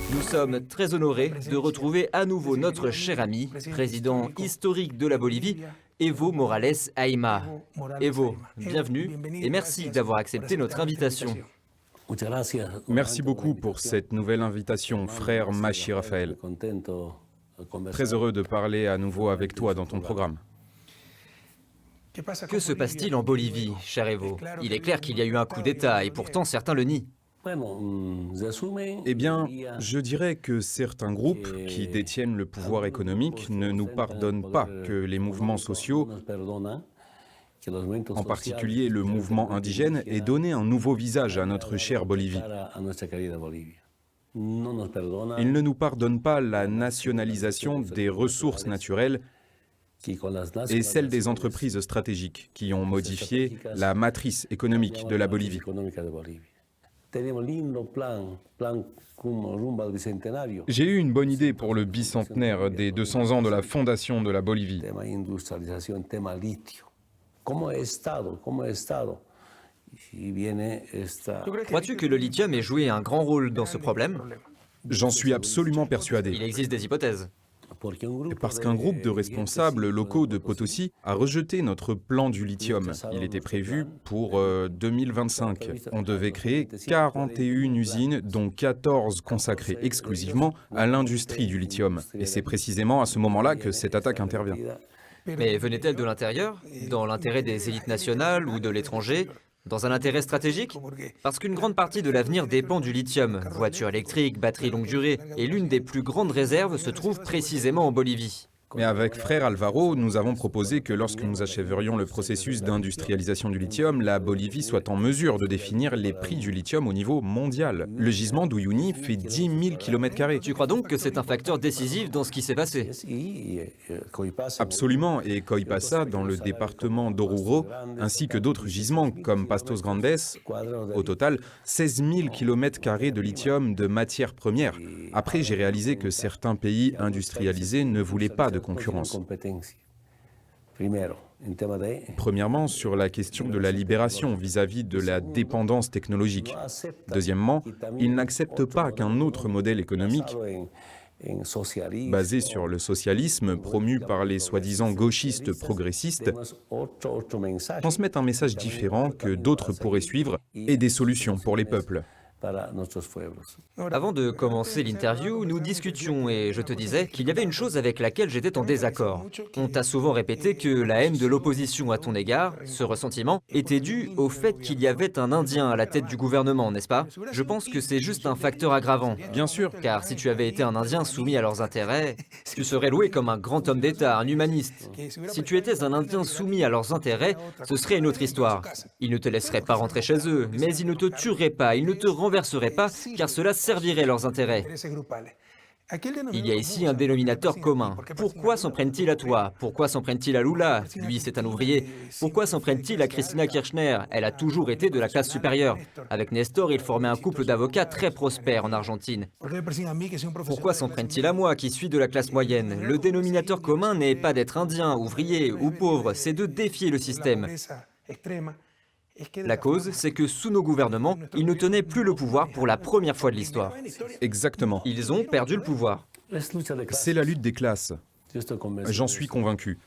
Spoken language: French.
Nous sommes très honorés de retrouver à nouveau notre cher ami, président historique de la Bolivie, Evo Morales Ayma. Evo, bienvenue et merci d'avoir accepté notre invitation. Merci beaucoup pour cette nouvelle invitation, frère Machi Raphaël. Très heureux de parler à nouveau avec toi dans ton programme. Que se passe-t-il en Bolivie, cher Evo? Il est clair qu'il y a eu un coup d'État et pourtant certains le nient. Eh bien, je dirais que certains groupes qui détiennent le pouvoir économique ne nous pardonnent pas que les mouvements sociaux, en particulier le mouvement indigène, aient donné un nouveau visage à notre chère Bolivie. Ils ne nous pardonnent pas la nationalisation des ressources naturelles et celle des entreprises stratégiques qui ont modifié la matrice économique de la Bolivie. J'ai eu une bonne idée pour le bicentenaire des 200 ans de la fondation de la Bolivie. Crois-tu que le lithium ait joué un grand rôle dans ce problème? J'en suis absolument persuadé. Il existe des hypothèses. Parce qu'un groupe de responsables locaux de Potosí a rejeté notre plan du lithium. Il était prévu pour 2025. On devait créer 41 usines, dont 14 consacrées exclusivement à l'industrie du lithium. Et c'est précisément à ce moment-là que cette attaque intervient. Mais venait-elle de l'intérieur, dans l'intérêt des élites nationales ou de l'étranger, dans un intérêt stratégique? Parce qu'une grande partie de l'avenir dépend du lithium. Voitures électriques, batteries longue durée, et l'une des plus grandes réserves se trouve précisément en Bolivie. Mais avec frère Alvaro, nous avons proposé que lorsque nous achèverions le processus d'industrialisation du lithium, la Bolivie soit en mesure de définir les prix du lithium au niveau mondial. Le gisement d'Uyuni fait 10 000 km². Tu crois donc que c'est un facteur décisif dans ce qui s'est passé? Absolument, et Coipasa, dans le département d'Oruro, ainsi que d'autres gisements comme Pastos Grandes, au total 16 000 km² de lithium de matières premières. Après, j'ai réalisé que certains pays industrialisés ne voulaient pas de concurrence. Premièrement, sur la question de la libération vis-à-vis de la dépendance technologique. Deuxièmement, ils n'acceptent pas qu'un autre modèle économique basé sur le socialisme, promu par les soi-disant gauchistes progressistes, transmette un message différent que d'autres pourraient suivre et des solutions pour les peuples. Avant de commencer l'interview, nous discutions et je te disais qu'il y avait une chose avec laquelle j'étais en désaccord. On t'a souvent répété que la haine de l'opposition à ton égard, ce ressentiment, était dû au fait qu'il y avait un Indien à la tête du gouvernement, n'est-ce pas? Je pense que c'est juste un facteur aggravant. Bien sûr. Car si tu avais été un Indien soumis à leurs intérêts, tu serais loué comme un grand homme d'État, un humaniste. Si tu étais un Indien soumis à leurs intérêts, ce serait une autre histoire. Ils ne te laisseraient pas rentrer chez eux, mais ils ne te tueraient pas, ils ne te renverseraient pas, car cela servirait leurs intérêts. Il y a ici un dénominateur commun. Pourquoi s'en prennent-ils à toi? Pourquoi s'en prennent-ils à Lula? Lui, c'est un ouvrier. Pourquoi s'en prennent-ils à Cristina Kirchner? Elle a toujours été de la classe supérieure. Avec Nestor, il formait un couple d'avocats très prospère en Argentine. Pourquoi s'en prennent-ils à moi, qui suis de la classe moyenne? Le dénominateur commun n'est pas d'être indien, ouvrier ou pauvre, c'est de défier le système. La cause, c'est que sous nos gouvernements, ils ne tenaient plus le pouvoir pour la première fois de l'histoire. Exactement. Ils ont perdu le pouvoir. C'est la lutte des classes. J'en suis convaincu.